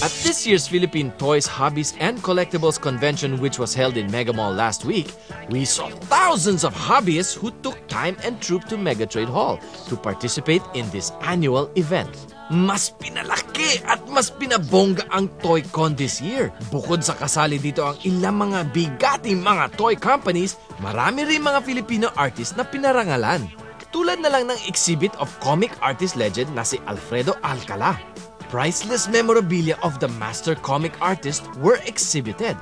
At this year's Philippine Toys, Hobbies and Collectibles Convention, which was held in Mega Mall last week, we saw thousands of hobbyists who took time and troop to Megatrade Hall to participate in this annual event. Mas pinalaki at mas pinabongga ang ToyCon this year. Bukod sa kasali dito ang ilang mga bigating mga toy companies, marami rin mga Filipino artists na pinarangalan. Tulad na lang ng exhibit of comic artist legend na si Alfredo Alcala. Priceless memorabilia of the master comic artist were exhibited.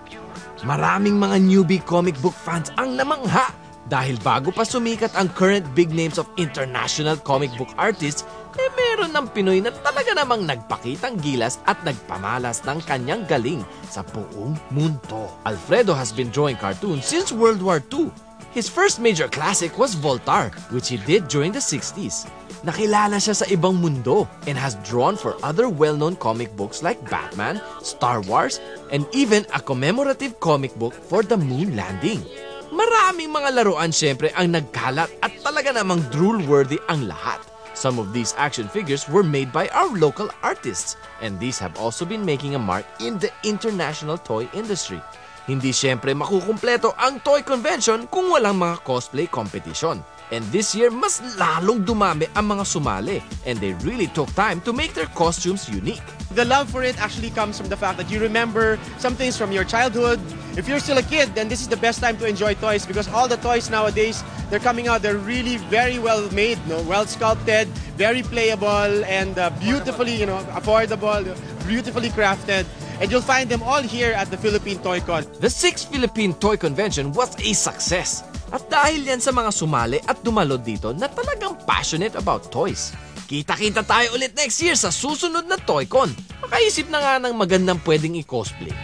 Maraming mga newbie comic book fans ang namangha dahil bago pa sumikat ang current big names of international comic book artists, meron ng Pinoy na talaga namang nagpakitang gilas at nagpamalas ng kanyang galing sa buong mundo. Alfredo has been drawing cartoons since World War II. His first major classic was Voltaire, which he did during the 60s. Nakilala siya sa ibang mundo and has drawn for other well-known comic books like Batman, Star Wars, and even a commemorative comic book for the moon landing. Maraming mga laruan syempre ang nagkalat at talaga namang drool-worthy ang lahat. Some of these action figures were made by our local artists, and these have also been making a mark in the international toy industry. Hindi syempre makukumpleto ang toy convention kung walang mga cosplay competition. And this year, mas lalong dumami ang mga sumali, and they really took time to make their costumes unique. The love for it actually comes from the fact that you remember some things from your childhood. If you're still a kid, then this is the best time to enjoy toys because all the toys nowadays, they're coming out, they're really very well made, well sculpted, very playable, and beautifully, affordable, beautifully crafted. And you'll find them all here at the Philippine ToyCon. The 6th Philippine Toy Convention was a success. At dahil yan sa mga sumali at dumalod dito na talagang passionate about toys. Kita-kita tayo ulit next year sa susunod na ToyCon. Makaisip na nga ng magandang pwedeng i-cosplay.